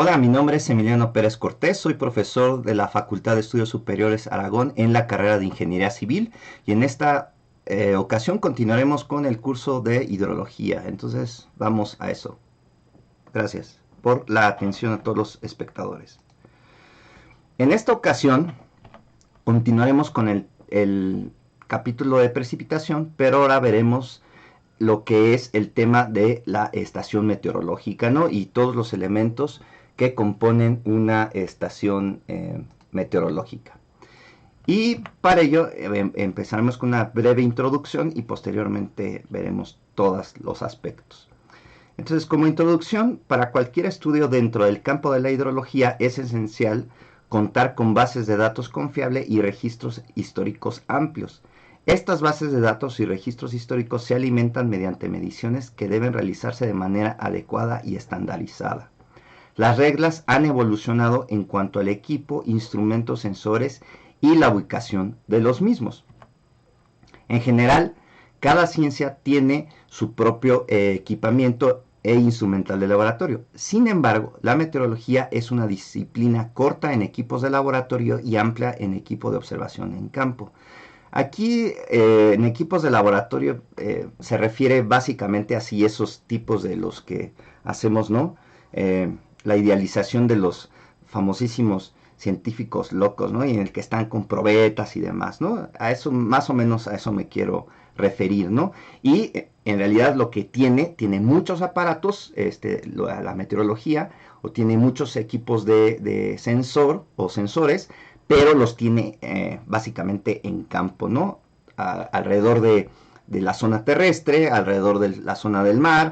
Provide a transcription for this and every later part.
Hola, mi nombre es Emiliano Pérez Cortés, soy profesor de la Facultad de Estudios Superiores Aragón en la carrera de Ingeniería Civil y en esta ocasión continuaremos con el curso de hidrología. Entonces vamos a eso. Gracias por la atención a todos los espectadores. En esta ocasión continuaremos con el capítulo de precipitación, pero ahora veremos lo que es el tema de la estación meteorológica, ¿no? Y todos los elementos que componen una estación meteorológica. Y para ello empezaremos con una breve introducción y posteriormente veremos todos los aspectos. Entonces, como introducción, para cualquier estudio dentro del campo de la hidrología es esencial contar con bases de datos confiables y registros históricos amplios. Estas bases de datos y registros históricos se alimentan mediante mediciones que deben realizarse de manera adecuada y estandarizada. Las reglas han evolucionado en cuanto al equipo, instrumentos, sensores y la ubicación de los mismos. En general, cada ciencia tiene su propio equipamiento e instrumental de laboratorio. Sin embargo, la meteorología es una disciplina corta en equipos de laboratorio y amplia en equipo de observación en campo. Aquí en equipos de laboratorio se refiere básicamente a si esos tipos de los que hacemos, ¿no? La idealización de los famosísimos científicos locos, ¿no? Y en el que están con probetas y demás, ¿no? A eso, más o menos a eso me quiero referir, ¿no? Y en realidad lo que tiene muchos aparatos, la meteorología, o tiene muchos equipos de sensor o sensores, pero los tiene básicamente en campo, ¿no? Alrededor de la zona terrestre, alrededor de la zona del mar,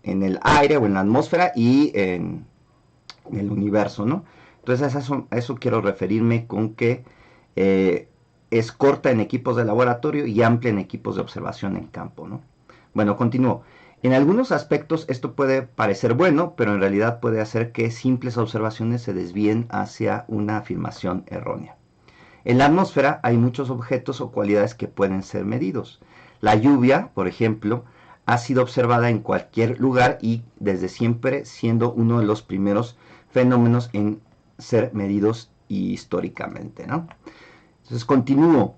en el aire o en la atmósfera y en el universo, ¿no? Entonces a eso quiero referirme con que es corta en equipos de laboratorio y amplia en equipos de observación en campo, ¿no? Bueno, continúo. En algunos aspectos esto puede parecer bueno, pero en realidad puede hacer que simples observaciones se desvíen hacia una afirmación errónea. En la atmósfera hay muchos objetos o cualidades que pueden ser medidos. La lluvia, por ejemplo, ha sido observada en cualquier lugar y desde siempre siendo uno de los primeros fenómenos en ser medidos históricamente, ¿no? Entonces continúo.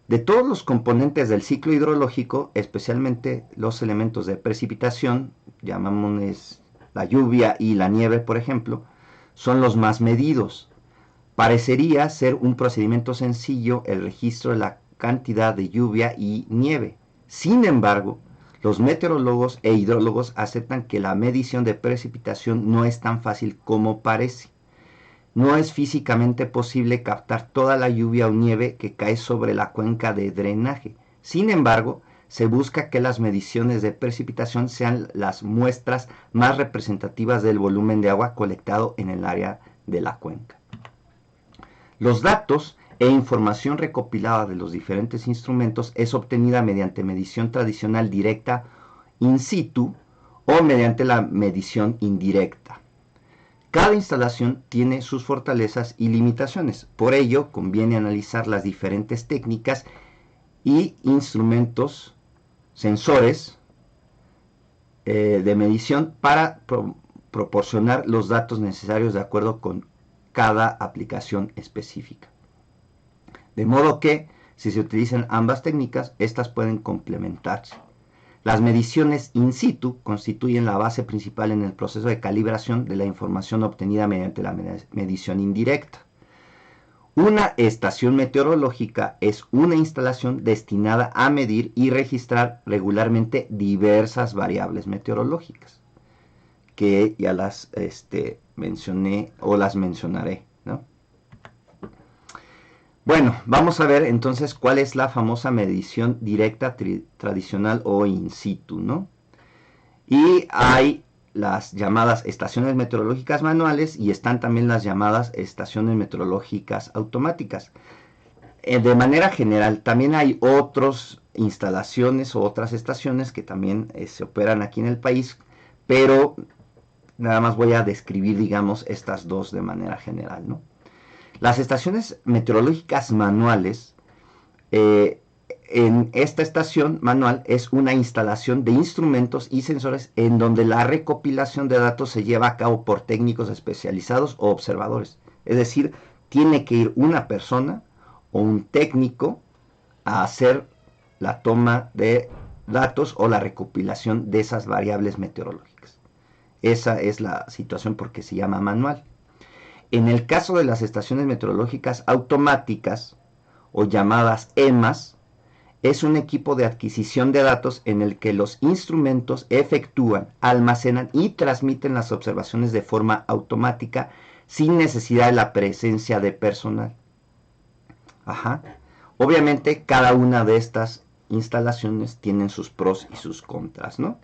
De todos los componentes del ciclo hidrológico, especialmente los elementos de precipitación, llamamos la lluvia y la nieve, por ejemplo, son los más medidos. Parecería ser un procedimiento sencillo el registro de la cantidad de lluvia y nieve. Sin embargo, los meteorólogos e hidrólogos aceptan que la medición de precipitación no es tan fácil como parece. No es físicamente posible captar toda la lluvia o nieve que cae sobre la cuenca de drenaje. Sin embargo, se busca que las mediciones de precipitación sean las muestras más representativas del volumen de agua colectado en el área de la cuenca. Los datos e información recopilada de los diferentes instrumentos es obtenida mediante medición tradicional directa in situ o mediante la medición indirecta. Cada instalación tiene sus fortalezas y limitaciones, por ello conviene analizar las diferentes técnicas y instrumentos, sensores de medición para proporcionar los datos necesarios de acuerdo con cada aplicación específica. De modo que, si se utilizan ambas técnicas, estas pueden complementarse. Las mediciones in situ constituyen la base principal en el proceso de calibración de la información obtenida mediante la medición indirecta. Una estación meteorológica es una instalación destinada a medir y registrar regularmente diversas variables meteorológicas, que ya las mencioné o las mencionaré, ¿no? Bueno, vamos a ver entonces cuál es la famosa medición directa tradicional o in situ, ¿no? Y hay las llamadas estaciones meteorológicas manuales y están también las llamadas estaciones meteorológicas automáticas. De manera general, también hay otras instalaciones o otras estaciones que también se operan aquí en el país, pero nada más voy a describir, digamos, estas dos de manera general, ¿no? Las estaciones meteorológicas manuales en esta estación manual es una instalación de instrumentos y sensores en donde la recopilación de datos se lleva a cabo por técnicos especializados o observadores. Es decir, tiene que ir una persona o un técnico a hacer la toma de datos o la recopilación de esas variables meteorológicas. Esa es la situación porque se llama manual. En el caso de las estaciones meteorológicas automáticas o llamadas EMAS, es un equipo de adquisición de datos en el que los instrumentos efectúan, almacenan y transmiten las observaciones de forma automática sin necesidad de la presencia de personal. Ajá. Obviamente cada una de estas instalaciones tienen sus pros y sus contras, ¿no?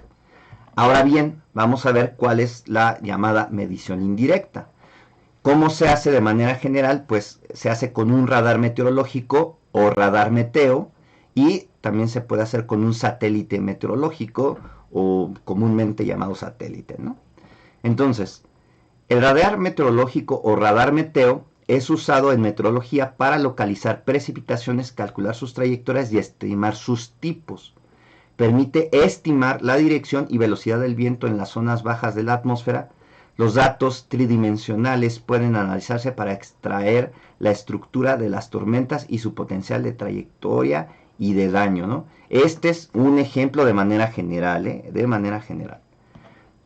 Ahora bien, vamos a ver cuál es la llamada medición indirecta. ¿Cómo se hace de manera general? Pues se hace con un radar meteorológico o radar meteo, y también se puede hacer con un satélite meteorológico o comúnmente llamado satélite, ¿no? Entonces, el radar meteorológico o radar meteo es usado en meteorología para localizar precipitaciones, calcular sus trayectorias y estimar sus tipos. Permite estimar la dirección y velocidad del viento en las zonas bajas de la atmósfera. Los datos tridimensionales pueden analizarse para extraer la estructura de las tormentas y su potencial de trayectoria y de daño, ¿no? Este es un ejemplo de manera general, de manera general.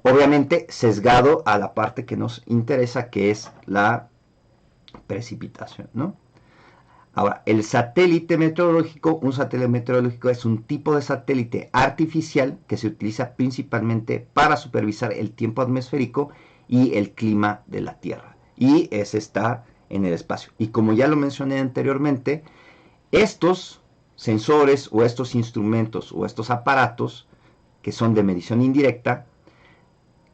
Obviamente sesgado a la parte que nos interesa, que es la precipitación, ¿no? Ahora, el satélite meteorológico, un satélite meteorológico es un tipo de satélite artificial que se utiliza principalmente para supervisar el tiempo atmosférico y el clima de la Tierra. Y ese está en el espacio. Y como ya lo mencioné anteriormente, estos sensores o estos instrumentos o estos aparatos que son de medición indirecta,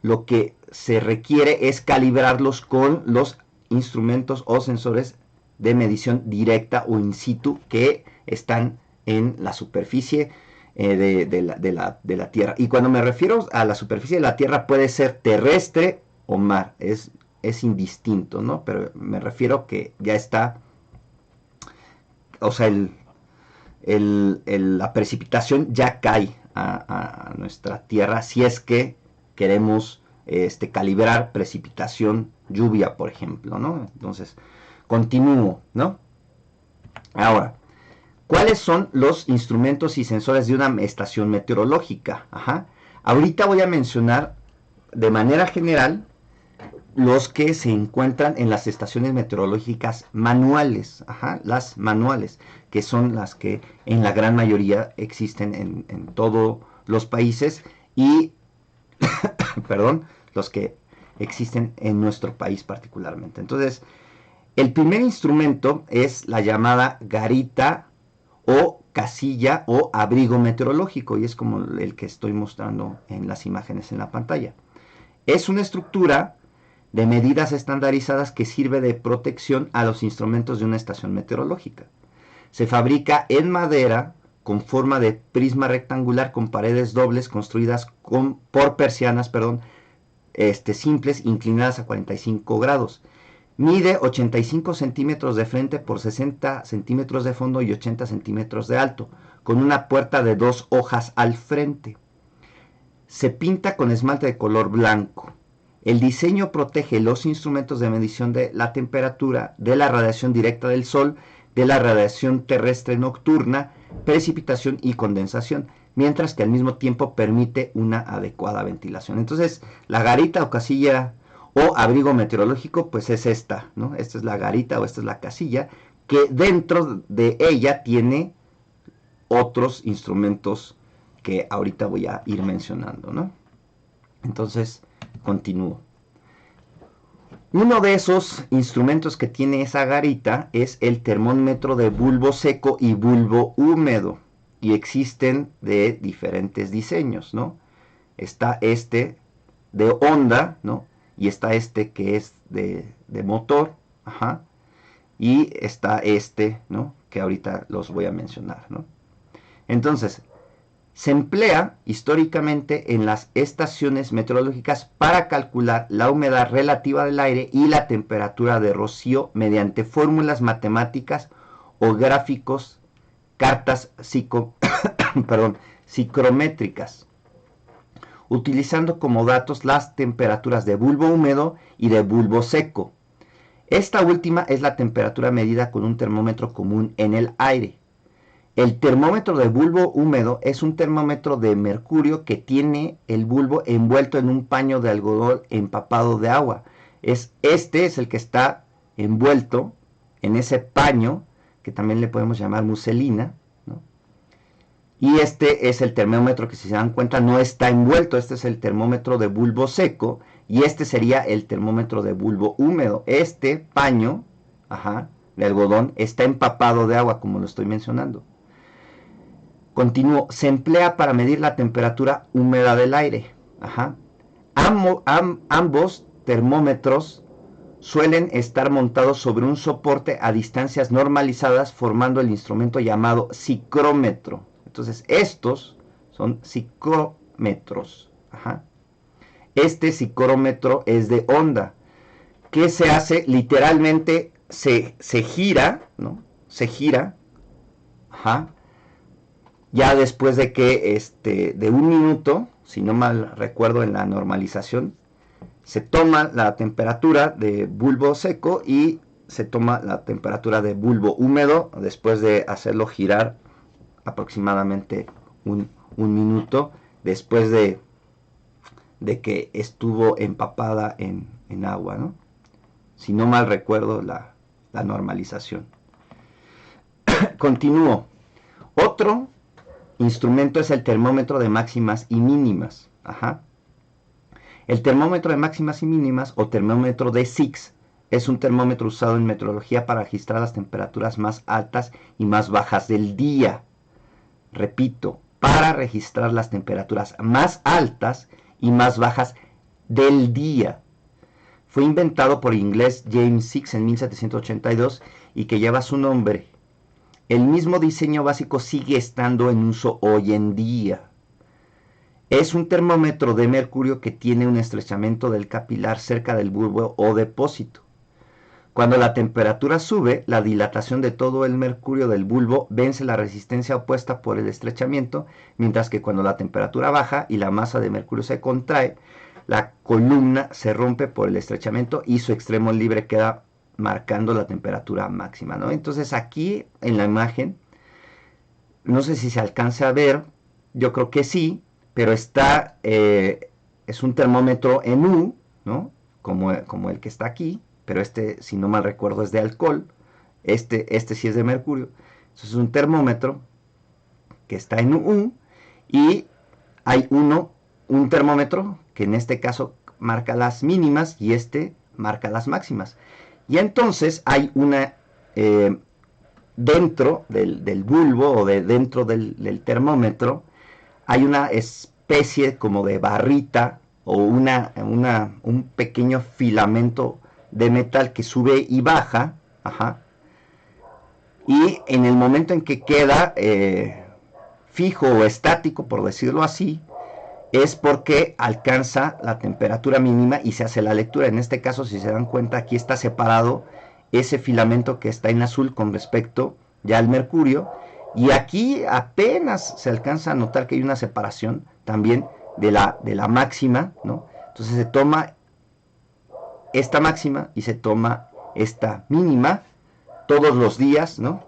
lo que se requiere es calibrarlos con los instrumentos o sensores de medición directa o in situ que están en la superficie de la Tierra. Y cuando me refiero a la superficie de la Tierra, puede ser terrestre o mar, es indistinto, ¿no? Pero me refiero que ya está, o sea, la precipitación ya cae a nuestra Tierra si es que queremos calibrar precipitación, lluvia, por ejemplo, ¿no? Entonces, continúo, ¿no? Ahora, ¿cuáles son los instrumentos y sensores de una estación meteorológica? Ajá. Ahorita voy a mencionar de manera general los que se encuentran en las estaciones meteorológicas manuales, ajá, las manuales, que son las que en la gran mayoría existen en todos los países y, perdón, los que existen en nuestro país particularmente. Entonces, el primer instrumento es la llamada garita o casilla o abrigo meteorológico, y es como el que estoy mostrando en las imágenes en la pantalla. Es una estructura de medidas estandarizadas que sirve de protección a los instrumentos de una estación meteorológica. Se fabrica en madera con forma de prisma rectangular con paredes dobles construidas por persianas, simples inclinadas a 45 grados. Mide 85 centímetros de frente por 60 centímetros de fondo y 80 centímetros de alto, con una puerta de 2 hojas al frente. Se pinta con esmalte de color blanco. El diseño protege los instrumentos de medición de la temperatura, de la radiación directa del sol, de la radiación terrestre nocturna, precipitación y condensación, mientras que al mismo tiempo permite una adecuada ventilación. Entonces, la garita o casilla o abrigo meteorológico, pues es esta, ¿no? Esta es la garita o esta es la casilla, que dentro de ella tiene otros instrumentos que ahorita voy a ir mencionando, ¿no? Entonces, continúo. Uno de esos instrumentos que tiene esa garita es el termómetro de bulbo seco y bulbo húmedo, y existen de diferentes diseños, ¿no? Está este de onda, ¿no? Y está este que es de motor, ajá, y está este, ¿no? Que ahorita los voy a mencionar, ¿no? Entonces, se emplea históricamente en las estaciones meteorológicas para calcular la humedad relativa del aire y la temperatura de rocío mediante fórmulas matemáticas o gráficos cartas psicrométricas, utilizando como datos las temperaturas de bulbo húmedo y de bulbo seco. Esta última es la temperatura medida con un termómetro común en el aire. El termómetro de bulbo húmedo es un termómetro de mercurio que tiene el bulbo envuelto en un paño de algodón empapado de agua. Este es el que está envuelto en ese paño, que también le podemos llamar muselina, ¿no? Y este es el termómetro que, si se dan cuenta, no está envuelto. Este es el termómetro de bulbo seco y este sería el termómetro de bulbo húmedo. Este paño, de algodón está empapado de agua, como lo estoy mencionando. Continúo. Se emplea para medir la temperatura húmeda del aire. Ambos termómetros suelen estar montados sobre un soporte a distancias normalizadas, formando el instrumento llamado psicrómetro. Entonces, estos son psicrómetros. Este psicrómetro es de onda. ¿Qué se hace? Literalmente se gira, ¿no? Se gira. Ya después de que de un minuto, si no mal recuerdo en la normalización, se toma la temperatura de bulbo seco y se toma la temperatura de bulbo húmedo después de hacerlo girar aproximadamente un minuto después de que estuvo empapada en agua, ¿no? Si no mal recuerdo la normalización. Continúo. Otro instrumento es el termómetro de máximas y mínimas. El termómetro de máximas y mínimas, o termómetro de SIX, es un termómetro usado en meteorología para registrar las temperaturas más altas y más bajas del día. Repito, para registrar las temperaturas más altas y más bajas del día. Fue inventado por el inglés James Six en 1782 y que lleva su nombre. El mismo diseño básico sigue estando en uso hoy en día. Es un termómetro de mercurio que tiene un estrechamiento del capilar cerca del bulbo o depósito. Cuando la temperatura sube, la dilatación de todo el mercurio del bulbo vence la resistencia opuesta por el estrechamiento, mientras que cuando la temperatura baja y la masa de mercurio se contrae, la columna se rompe por el estrechamiento y su extremo libre queda marcando la temperatura máxima, ¿no? Entonces aquí en la imagen, no sé si se alcanza a ver, yo creo que sí, pero está, es un termómetro en U, ¿no? Como el que está aquí, pero si no mal recuerdo, es de alcohol. Este sí es de mercurio. Entonces es un termómetro que está en U y hay un termómetro que en este caso marca las mínimas y marca las máximas. Y entonces hay una, dentro del bulbo o dentro del termómetro, hay una especie como de barrita o un pequeño filamento de metal que sube y baja, y en el momento en que queda fijo o estático, por decirlo así, es porque alcanza la temperatura mínima y se hace la lectura. En este caso, si se dan cuenta, aquí está separado ese filamento que está en azul con respecto ya al mercurio, y aquí apenas se alcanza a notar que hay una separación también de la máxima, ¿no? Entonces se toma esta máxima y se toma esta mínima todos los días, ¿no?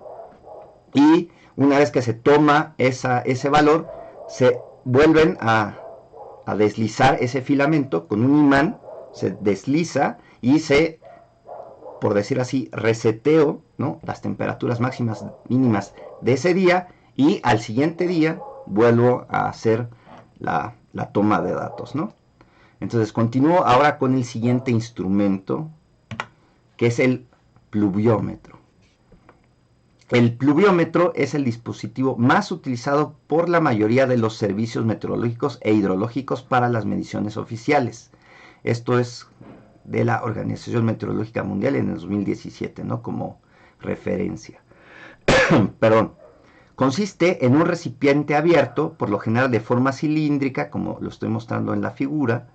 Y una vez que se toma ese valor, se vuelven a deslizar ese filamento con un imán, se desliza y por decir así, reseteo, ¿no? Las temperaturas máximas mínimas de ese día, y al siguiente día vuelvo a hacer la toma de datos, ¿no? Entonces continúo ahora con el siguiente instrumento, que es el pluviómetro. El pluviómetro es el dispositivo más utilizado por la mayoría de los servicios meteorológicos e hidrológicos para las mediciones oficiales. Esto es de la Organización Meteorológica Mundial en el 2017, ¿no? Como referencia. Perdón. Consiste en un recipiente abierto, por lo general de forma cilíndrica, como lo estoy mostrando en la figura.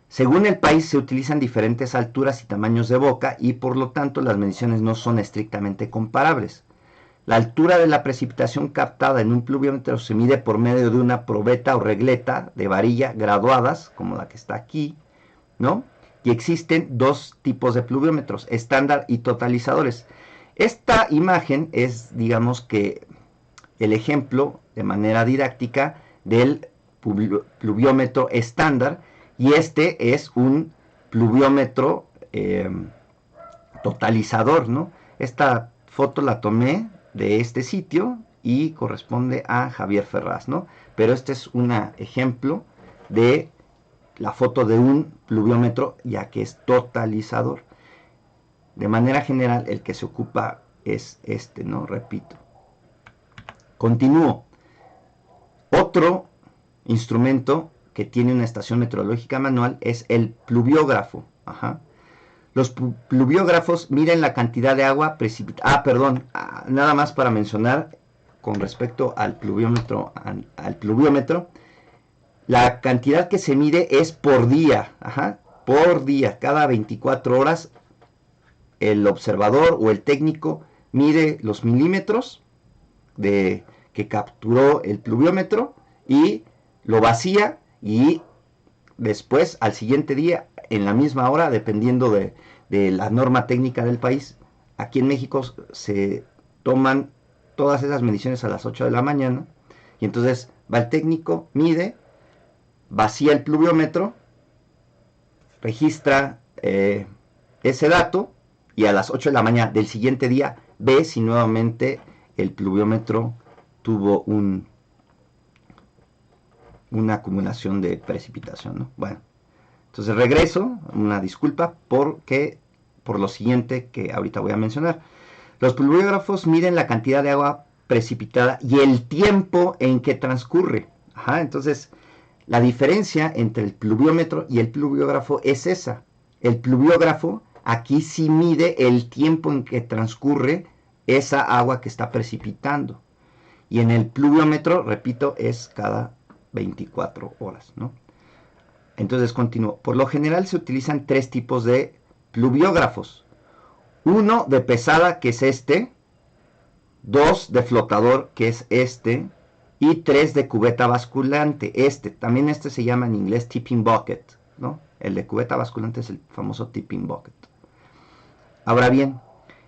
Según el país se utilizan diferentes alturas y tamaños de boca y por lo tanto las mediciones no son estrictamente comparables. La altura de la precipitación captada en un pluviómetro se mide por medio de una probeta o regleta de varilla graduadas, como la que está aquí, ¿no? Y existen dos tipos de pluviómetros, estándar y totalizadores. Esta imagen es, digamos que, el ejemplo de manera didáctica del pluviómetro estándar, y este es un pluviómetro totalizador, ¿no? Esta foto la tomé de este sitio y corresponde a Javier Ferraz, ¿no? Pero este es un ejemplo de la foto de un pluviómetro, ya que es totalizador. De manera general, el que se ocupa es este, ¿no? Repito. Continúo. Otro instrumento que tiene una estación meteorológica manual es el pluviógrafo. Ajá. Los pluviógrafos miden la cantidad de agua precipitada. Nada más para mencionar con respecto al pluviómetro, la cantidad que se mide es por día, por día, cada 24 horas el observador o el técnico mide los milímetros que capturó el pluviómetro y lo vacía, y después al siguiente día en la misma hora, dependiendo de la norma técnica del país. Aquí en México se toman todas esas mediciones a las 8 de la mañana, y entonces va el técnico, mide, vacía el pluviómetro, registra ese dato, y a las 8 de la mañana del siguiente día ve si nuevamente el pluviómetro tuvo una acumulación de precipitación, ¿no? Bueno, entonces regreso, una disculpa por lo siguiente que ahorita voy a mencionar. Los pluviógrafos miden la cantidad de agua precipitada y el tiempo en que transcurre. Entonces, la diferencia entre el pluviómetro y el pluviógrafo es esa. El pluviógrafo aquí sí mide el tiempo en que transcurre esa agua que está precipitando. Y en el pluviómetro, repito, es cada 24 horas, ¿no? Entonces continúo. Por lo general se utilizan tres tipos de pluviógrafos. Uno de pesada, que es este. Dos de flotador, que es este. Y tres de cubeta basculante, este. También este se llama en inglés tipping bucket, ¿no? El de cubeta basculante es el famoso tipping bucket. Ahora bien,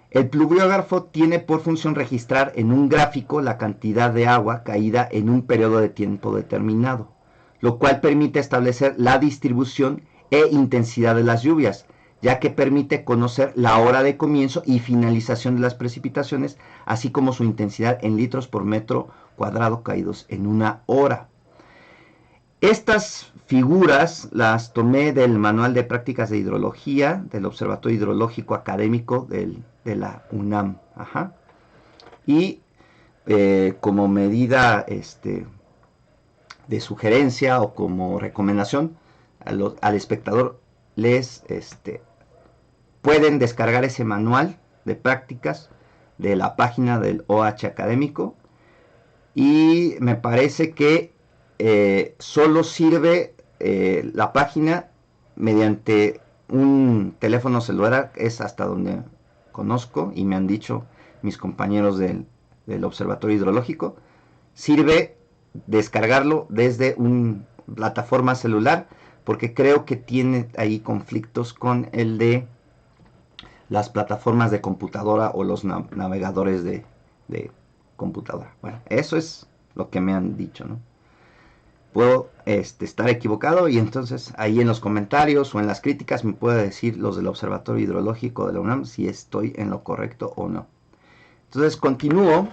el pluviógrafo tiene por función registrar en un gráfico la cantidad de agua caída en un periodo de tiempo determinado, lo cual permite establecer la distribución e intensidad de las lluvias, ya que permite conocer la hora de comienzo y finalización de las precipitaciones, así como su intensidad en litros por metro cuadrado caídos en una hora. Estas figuras las tomé del Manual de Prácticas de Hidrología del Observatorio Hidrológico Académico de la UNAM. Y como medida de sugerencia o como recomendación al espectador, les pueden descargar ese manual de prácticas de la página del OH Académico, y me parece que solo sirve la página mediante un teléfono celular, es hasta donde conozco y me han dicho mis compañeros del Observatorio Hidrológico. Sirve descargarlo desde una plataforma celular, porque creo que tiene ahí conflictos con el de las plataformas de computadora o los navegadores de computadora. Bueno, eso es lo que me han dicho, ¿no? Puedo estar equivocado, y entonces ahí en los comentarios o en las críticas me puede decir los del Observatorio Hidrológico de la UNAM si estoy en lo correcto o no. Entonces continúo.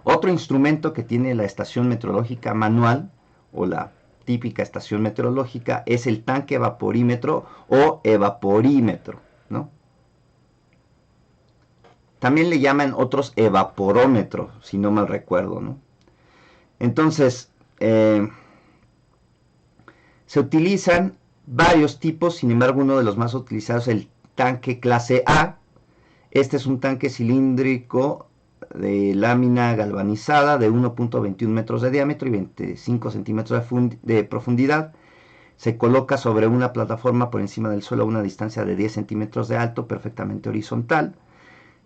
Otro instrumento que tiene la estación meteorológica manual o la típica estación meteorológica es el tanque evaporímetro o evaporímetro, ¿no? También le llaman otros evaporómetro, si no mal recuerdo, ¿no? Entonces, se utilizan varios tipos, sin embargo uno de los más utilizados es el tanque clase A. Este es un tanque cilíndrico de lámina galvanizada de 1.21 metros de diámetro y 25 centímetros de profundidad. Se coloca sobre una plataforma por encima del suelo a una distancia de 10 centímetros de alto, perfectamente horizontal.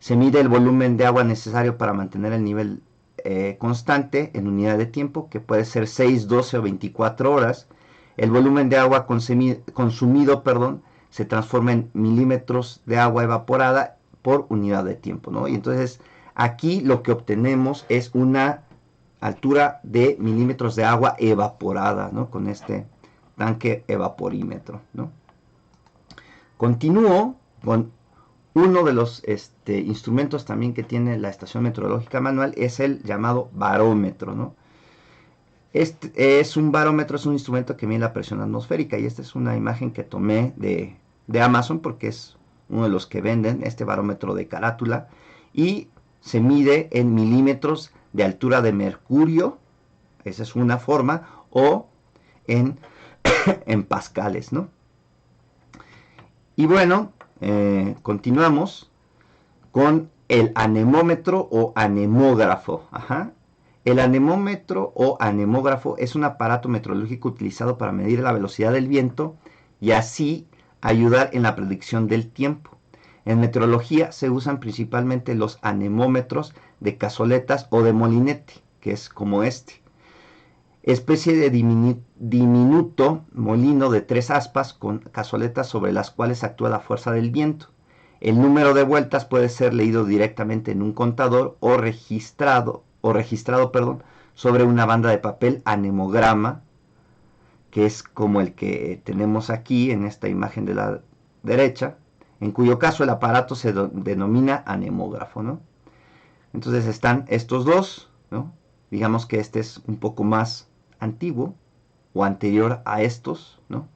Se mide el volumen de agua necesario para mantener el nivel constante en unidad de tiempo, que puede ser 6, 12 o 24 horas. El volumen de agua consumido, se transforma en milímetros de agua evaporada por unidad de tiempo, ¿no? Y entonces aquí lo que obtenemos es una altura de milímetros de agua evaporada, ¿no? Con este tanque evaporímetro, ¿no? Continúo con uno de los instrumentos también que tiene la estación meteorológica manual, es el llamado barómetro, ¿no? Este es un barómetro, es un instrumento que mide la presión atmosférica, y esta es una imagen que tomé de Amazon, porque es uno de los que venden este barómetro de carátula, y se mide en milímetros de altura de mercurio, esa es una forma, o en, en pascales, ¿no? Y bueno, continuamos con el anemómetro o anemógrafo. Ajá. El anemómetro o anemógrafo es un aparato meteorológico utilizado para medir la velocidad del viento y así ayudar en la predicción del tiempo. En meteorología se usan principalmente los anemómetros de cazoletas o de molinete, que es como este. Especie de diminuto molino de 3 aspas con cazoletas sobre las cuales actúa la fuerza del viento. El número de vueltas puede ser leído directamente en un contador o registrado, sobre una banda de papel anemograma, que es como el que tenemos aquí en esta imagen de la derecha, en cuyo caso el aparato se denomina anemógrafo, ¿no? Entonces están estos dos, ¿no? Digamos que este es un poco más antiguo o anterior a estos, ¿no?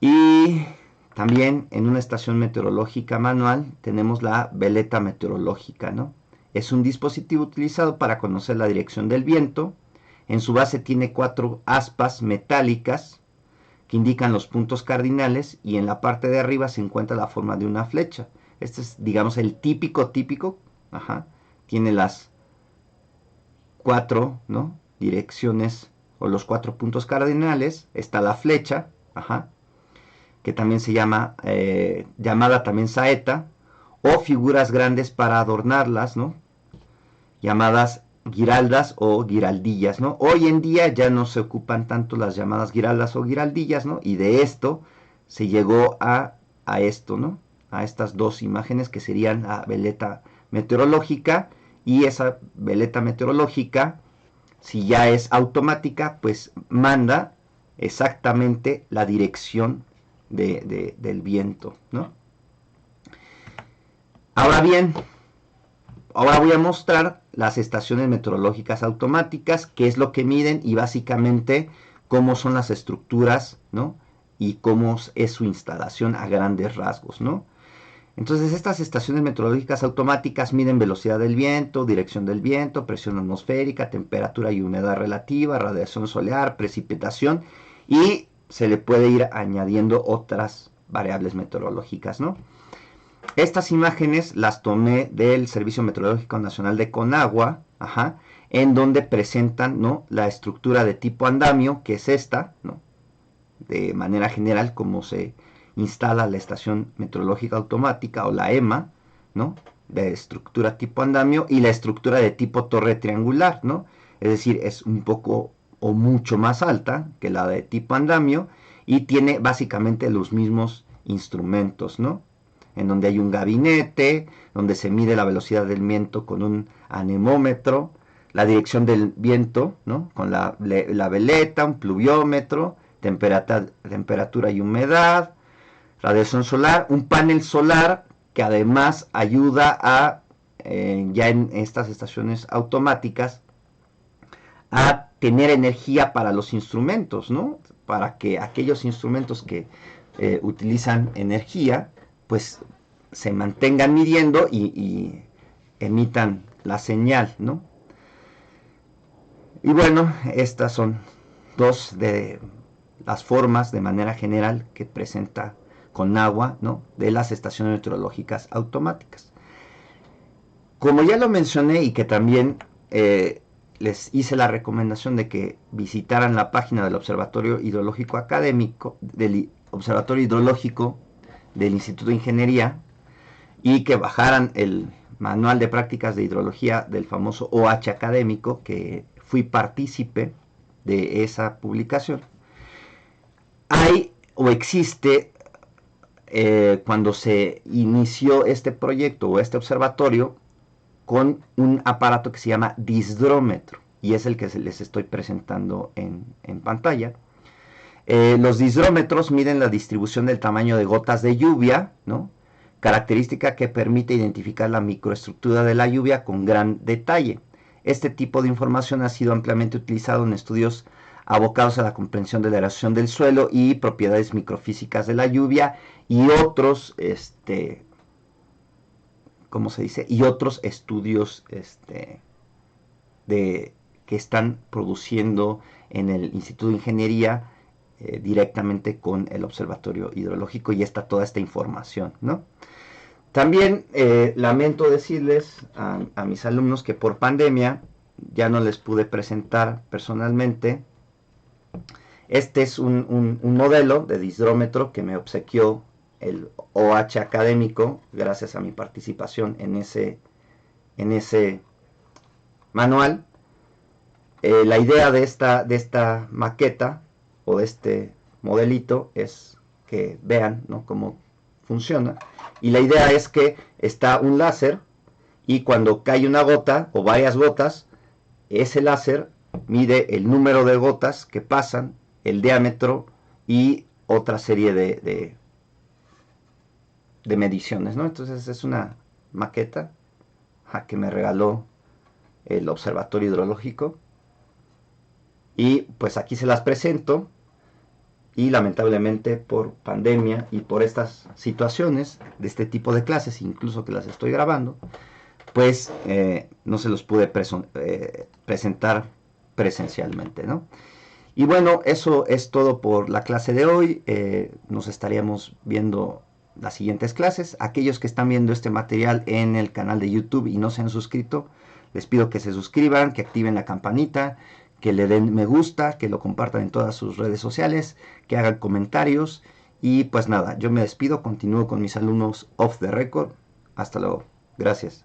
Y también en una estación meteorológica manual tenemos la veleta meteorológica, ¿no? Es un dispositivo utilizado para conocer la dirección del viento. En su base tiene 4 aspas metálicas que indican los puntos cardinales, y en la parte de arriba se encuentra la forma de una flecha. Este es, digamos, el típico, ajá. Tiene las 4, ¿no?, direcciones o los 4 puntos cardinales. Está la flecha, ajá, que también se llama, llamada también saeta, o figuras grandes para adornarlas, ¿no?, llamadas guiraldas o guiraldillas, ¿no? Hoy en día ya no se ocupan tanto las llamadas guiraldas o guiraldillas, ¿no? Y de esto se llegó a esto, ¿no? A estas dos imágenes que serían la veleta meteorológica, y esa veleta meteorológica, si ya es automática, pues manda exactamente la dirección del viento, ¿no? Ahora bien, ahora voy a mostrar las estaciones meteorológicas automáticas, qué es lo que miden y básicamente cómo son las estructuras, ¿no?, y cómo es su instalación a grandes rasgos, ¿no? Entonces, estas estaciones meteorológicas automáticas miden velocidad del viento, dirección del viento, presión atmosférica, temperatura y humedad relativa, radiación solar, precipitación, y se le puede ir añadiendo otras variables meteorológicas, ¿no? Estas imágenes las tomé del Servicio Meteorológico Nacional de Conagua, ajá, en donde presentan, ¿no?, la estructura de tipo andamio, que es esta, ¿no?, de manera general, como se instala la estación meteorológica automática o la EMA, ¿no?, de estructura tipo andamio, y la estructura de tipo torre triangular, ¿no? Es decir, es un poco o mucho más alta que la de tipo andamio y tiene básicamente los mismos instrumentos, ¿no?, en donde hay un gabinete, donde se mide la velocidad del viento con un anemómetro, la dirección del viento, ¿no?, con la veleta, un pluviómetro, temperatura y humedad, radiación solar, un panel solar que además ayuda a, ya en estas estaciones automáticas, a tener energía para los instrumentos, ¿no?, para que aquellos instrumentos que utilizan energía, pues se mantengan midiendo y emitan la señal, ¿no? Y bueno, estas son dos de las formas de manera general que presenta Conagua, ¿no?, de las estaciones meteorológicas automáticas. Como ya lo mencioné y que también les hice la recomendación de que visitaran la página del Observatorio Hidrológico Académico, del Observatorio Hidrológico del Instituto de Ingeniería, y que bajaran el manual de prácticas de hidrología del famoso OH académico, que fui partícipe de esa publicación. Hay o existe, cuando se inició este proyecto o este observatorio, con un aparato que se llama disdrómetro, y es el que les estoy presentando en pantalla. Los disdrómetros miden la distribución del tamaño de gotas de lluvia, ¿no? Característica que permite identificar la microestructura de la lluvia con gran detalle. Este tipo de información ha sido ampliamente utilizado en estudios abocados a la comprensión de la erosión del suelo y propiedades microfísicas de la lluvia y otros, ¿cómo se dice? Y otros estudios que están produciendo en el Instituto de Ingeniería directamente con el Observatorio Hidrológico, y está toda esta información, ¿no? También lamento decirles a mis alumnos que por pandemia ya no les pude presentar personalmente. Este es un modelo de disdrómetro que me obsequió el OH académico gracias a mi participación en ese manual. La idea de esta maqueta o de este modelito es que vean, ¿no?, cómo funciona. Y la idea es que está un láser y cuando cae una gota o varias gotas, ese láser mide el número de gotas que pasan, el diámetro y otra serie de mediciones, ¿no? Entonces es una maqueta que me regaló el Observatorio Hidrológico, y pues aquí se las presento. Y lamentablemente por pandemia y por estas situaciones de este tipo de clases, incluso que las estoy grabando, pues no se los pude presentar presencialmente, ¿no? Y bueno, eso es todo por la clase de hoy. Nos estaríamos viendo las siguientes clases. Aquellos que están viendo este material en el canal de YouTube y no se han suscrito, les pido que se suscriban, que activen la campanita, que le den me gusta, que lo compartan en todas sus redes sociales, que hagan comentarios. Y pues nada, yo me despido, continúo con mis alumnos off the record. Hasta luego. Gracias.